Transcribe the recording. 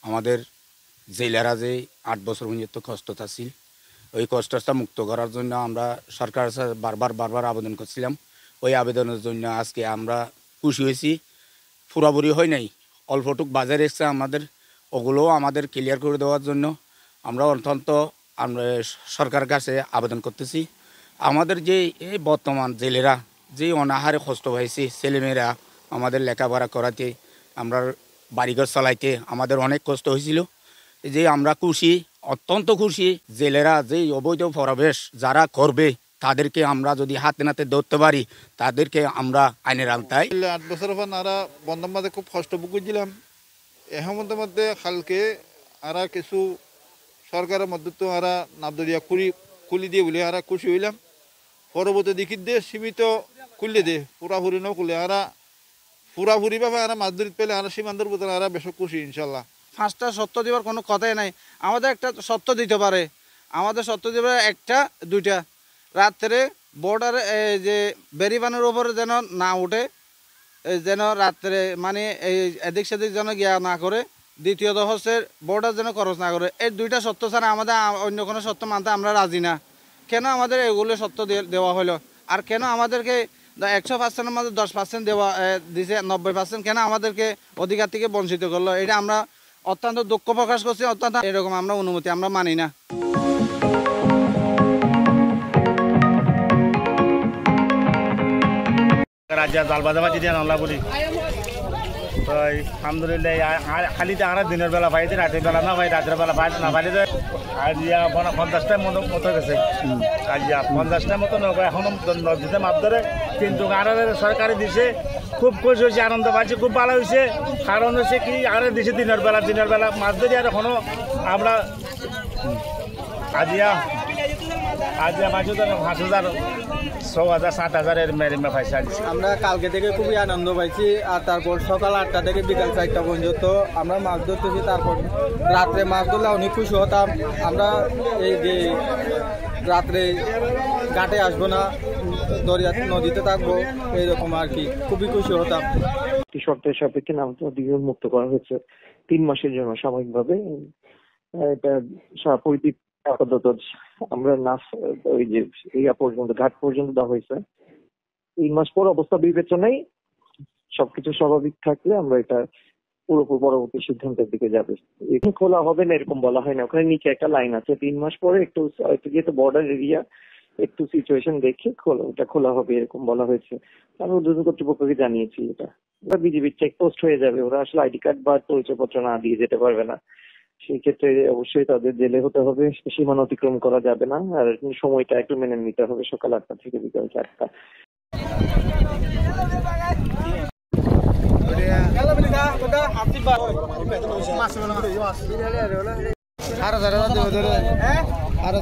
আমাদের জেলেরা যে 8 বছর পর্যন্ত কষ্টতা ছিল ওই কষ্টটা মুক্ত করার জন্য আমরা সরকারের সাথে বারবার আবেদন করছিলাম। ওই আবেদনের জন্য আজকে আমরা খুশি হয়েছি। পুরোপুরি হয় নাই, অল্পটুক বাজারে এসছে আমাদের, ওগুলোও আমাদের ক্লিয়ার করে দেওয়ার জন্য আমরা অত্যন্ত আমরা সরকারের কাছে আবেদন করতেছি। আমাদের যে এই বর্তমান জেলেরা যে অনাহারে কষ্ট হয়েছে, ছেলেমেয়েরা আমাদের লেখাপড়া করাতে, আমরা বাড়িঘর চালাইতে আমাদের অনেক কষ্ট হয়েছিল। যে আমরা খুশি, অত্যন্ত খুশি। জেলেরা যে অবৈধ প্রবেশ যারা করবে তাদেরকে আমরা যদি হাতে নাতে ধরতে পারি, তাদেরকে আমরা আইনের আওতায়। 8 বছর পর আরা বন্ধন মাঝে খুব কষ্ট ভুগেছিলাম। এখন মধ্যে কালকে আরা কিছু সরকারের মধ্যে তো আরা নাবদরিয়া খুলি দিয়ে বলে আরা খুশি হইলাম। পরবর্তী দিকে দিয়ে সীমিত খুললে দে পুরাপুরি ন খুলে আরা পুরাপুরি ভাবে আরা মাছ ধরিতে পেলে আরা সীমান্তর ভিতরে আরা বেশ খুশি ইনশাল্লাহ। 5টা সত্য দেওয়ার কোনো কথাই নাই। আমাদের একটা সত্য দিতে পারে, আমাদের সত্য দিতে একটা 2টা রাত্রে বর্ডারে যে বেরিবানের উপরে যেন না উঠে, যেন রাত্রে মানে এই এদিক সেদিক যেন গিয়া না করে। দ্বিতীয়ত হচ্ছে বর্ডার যেন খরচ না করে। এই 2টা সত্য ছাড়া আমাদের অন্য কোনো সত্য মানতে আমরা রাজি না। কেন আমাদের এগুলো সত্য দেওয়া হলো, আর কেন আমাদেরকে 100%-এর মধ্যে 10% দেওয়া দিছে, 90% কেন আমাদেরকে অধিকার থেকে বঞ্চিত করলো? এটা আমরা অত্যন্ত দুঃখ প্রকাশ করছি। অত্যন্ত এরকম আমরা অনুমতি আমরা মানি না। রাজ্যে জাল বাজাবাজি দিয়ে আল্লাহ বলি তো আলহামদুলিল্লাহ। খালিতে আমরা দিনের বেলা পাইছি, রাতের বেলা না পাই, রাতের বেলা পাই না পাইলে তো আজিয়া 50টার মতো গেছে। আজিয়া 50টার মতো নৌকা এখনো নদীতে মাছ ধরে, কিন্তু আরো সরকারি দিছে, খুব খুশি হয়েছে, আনন্দ পাইছি, খুব ভালো হয়েছে। কারণ হচ্ছে কি আরো দিছে দিনের বেলা মাছ ধরি। আর এখনো আমরা আজিয়া পাইছি তো 5,000, 6,000, 7,000 মেরিমা পাইছি। আমরা কালকে থেকে খুবই আনন্দ পাইছি। আর তারপর সকাল 8টা থেকে বিকাল 4টা পর্যন্ত আমরা মাছ ধরতেছি। তারপর রাত্রে মাছ ধরলে অনেক খুশি হতাম। আমরা এই যে রাত্রে ঘাটে আসবো না, দরিয়া নদীতে থাকবো, এইরকম আর কি, খুবই খুশি হতাম। শর্তের সাপেক্ষে নামটা দ্বিগুণ মুক্ত করা হয়েছে 3 মাসের জন্য সাময়িকভাবে। এটা পরিচিত আপাতত আমরা ওই যে পর্যন্ত ঘাট পর্যন্ত দেওয়া হয়েছে। 3 মাস পর অবস্থা বিবেচনায় সবকিছু স্বাভাবিক থাকলে আমরা এটা পুরোপুরি পরবর্তী সিদ্ধান্তের দিকে যাবে। এখন খোলা হবে না এরকম বলা হয় না, ওখানে নিচে একটা লাইন আছে। 3 মাস পরে একটু যেহেতু বর্ডার এরিয়া, একটু সিচুয়েশন দেখে ওটা খোলা হবে এরকম বলা হয়েছে। আমি উদ্বোধন কর্তৃপক্ষকে জানিয়েছি এটা। ওরা বিজিবির চেকপোস্ট হয়ে যাবে, ওরা আসলে আইডি কার্ড বা পরিচয়পত্র না দিয়ে যেতে পারবে না। সেই ক্ষেত্রে অবশ্যই তাদের জেলে হতে হবে, সীমানা অতিক্রম করা যাবে না। আর সময়টা একটু মেনে নিতে হবে, সকাল 8টা থেকে বিকাল 4টা। আরো